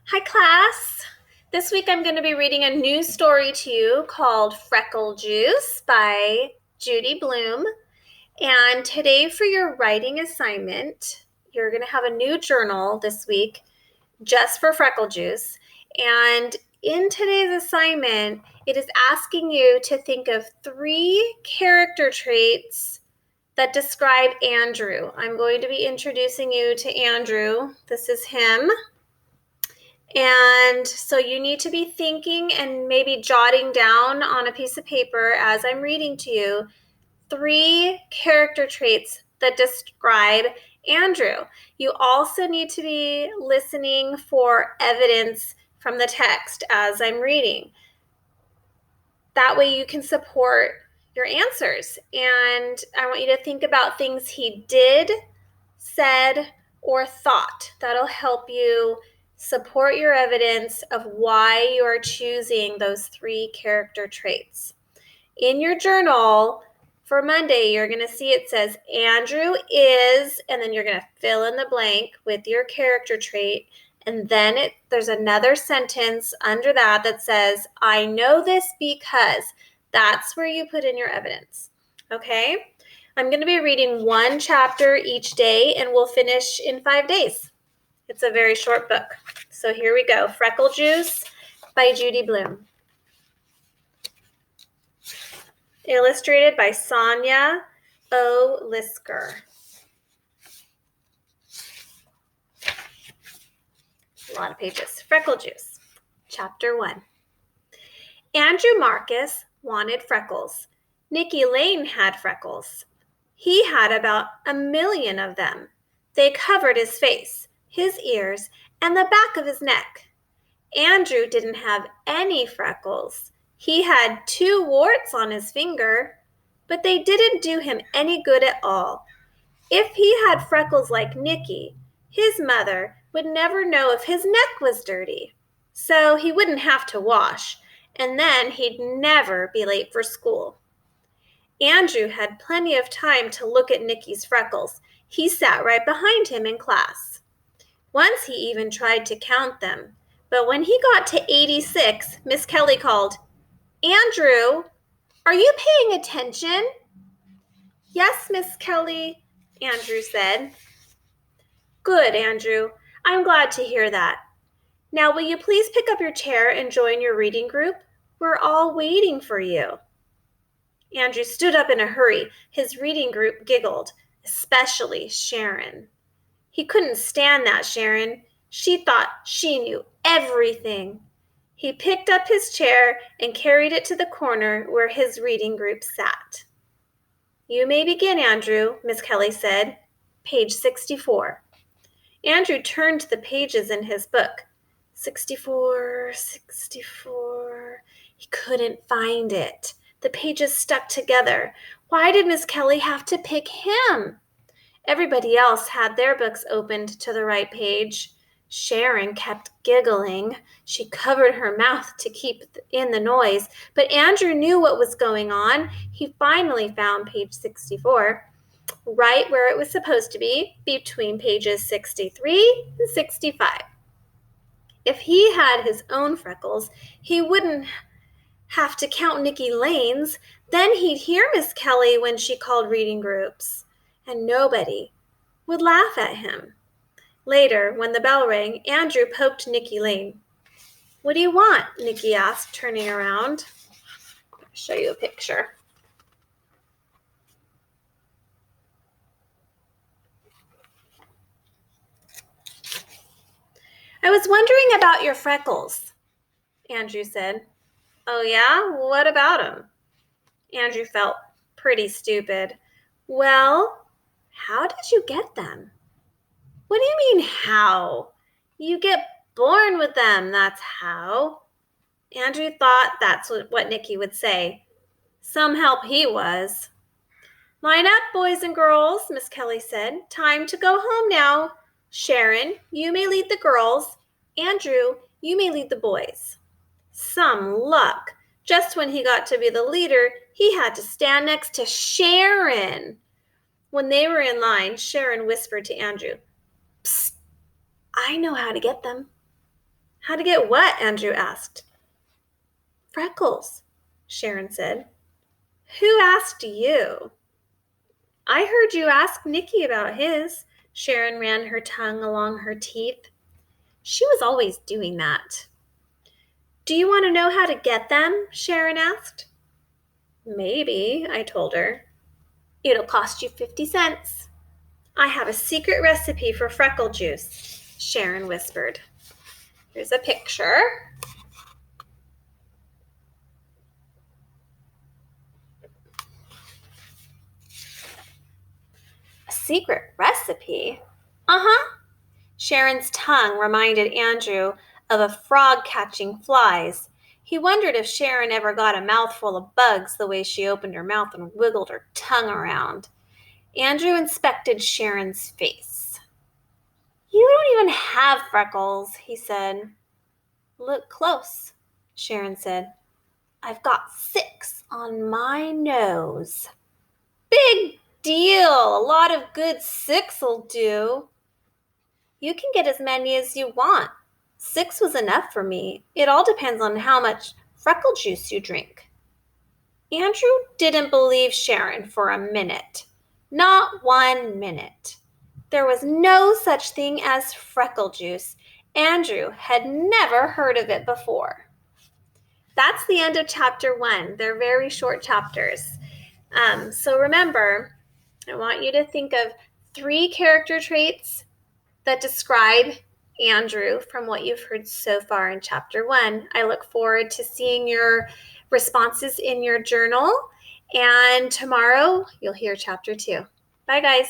Hi, class. This week I'm going to be reading a new story to you called Freckle Juice by Judy Blume. And today, for your writing assignment, you're going to have a new journal this week just for Freckle Juice. And in today's assignment, it is asking you to think of 3 character traits that describe Andrew. I'm going to be introducing you to Andrew. This is him. And so you need to be thinking and maybe jotting down on a piece of paper as I'm reading to you 3 character traits that describe Andrew. You also need to be listening for evidence from the text as I'm reading. That way you can support your answers. And I want you to think about things he did, said, or thought. That'll help you support your evidence of why you are choosing those 3 character traits. In your journal for Monday, you're going to see it says Andrew is, and then you're going to fill in the blank with your character trait. And then there's another sentence under that says, I know this because. That's where you put in your evidence. Okay? I'm going to be reading 1 chapter each day, and we'll finish in 5 days. It's a very short book. So here we go. Freckle Juice by Judy Blume. Illustrated by Sonia O. Lisker. A lot of pages. Freckle Juice. Chapter 1. Andrew Marcus wanted freckles. Nicky Lane had freckles. He had about 1,000,000 of them. They covered his face, his ears, and the back of his neck. Andrew didn't have any freckles. He had 2 warts on his finger, but they didn't do him any good at all. If he had freckles like Nicky, his mother would never know if his neck was dirty. So he wouldn't have to wash, and then he'd never be late for school. Andrew had plenty of time to look at Nicky's freckles. He sat right behind him in class. Once he even tried to count them, but when he got to 86, Miss Kelly called, Andrew, are you paying attention? Yes, Miss Kelly, Andrew said. Good, Andrew. I'm glad to hear that. Now, will you please pick up your chair and join your reading group? We're all waiting for you. Andrew stood up in a hurry. His reading group giggled, especially Sharon. He couldn't stand that Sharon. She thought she knew everything. He picked up his chair and carried it to the corner where his reading group sat. You may begin, Andrew, Miss Kelly said. Page 64. Andrew turned to the pages in his book. 64. He couldn't find it. The pages stuck together. Why did Miss Kelly have to pick him? Everybody else had their books opened to the right page. Sharon kept giggling. She covered her mouth to keep in the noise, but Andrew knew what was going on. He finally found page 64, right where it was supposed to be, between pages 63 and 65. If he had his own freckles, he wouldn't have to count Nicky Lane's. Then he'd hear Miss Kelly when she called reading groups, and nobody would laugh at him. Later, when the bell rang, Andrew poked Nicky Lane. What do you want? Nicky asked, turning around. I'll show you a picture. I was wondering about your freckles, Andrew said. Oh yeah? What about them? Andrew felt pretty stupid. Well, how did you get them? What do you mean, how? You get born with them, that's how. Andrew thought that's what Nicky would say. Some help he was. Line up, boys and girls, Miss Kelly said. Time to go home now. Sharon, you may lead the girls. Andrew, you may lead the boys. Some luck. Just when he got to be the leader, he had to stand next to Sharon. When they were in line, Sharon whispered to Andrew, Psst, I know how to get them. How to get what? Andrew asked. Freckles, Sharon said. Who asked you? I heard you ask Nicky about his. Sharon ran her tongue along her teeth. She was always doing that. Do you want to know how to get them? Sharon asked. Maybe, I told her. It'll cost you 50 cents. I have a secret recipe for freckle juice, Sharon whispered. Here's a picture. A secret recipe? Uh-huh. Sharon's tongue reminded Andrew of a frog catching flies. He wondered if Sharon ever got a mouthful of bugs the way she opened her mouth and wiggled her tongue around. Andrew inspected Sharon's face. You don't even have freckles, he said. Look close, Sharon said. I've got 6 on my nose. Big deal. A lot of good 6'll do. You can get as many as you want. 6 was enough for me. It all depends on how much freckle juice you drink. Andrew didn't believe Sharon for a minute. Not 1 minute. There was no such thing as freckle juice. Andrew had never heard of it before. That's the end of chapter 1. They're very short chapters. So remember, I want you to think of 3 character traits that describe Andrew from what you've heard so far in chapter 1. I look forward to seeing your responses in your journal. And tomorrow, you'll hear chapter 2. Bye, guys.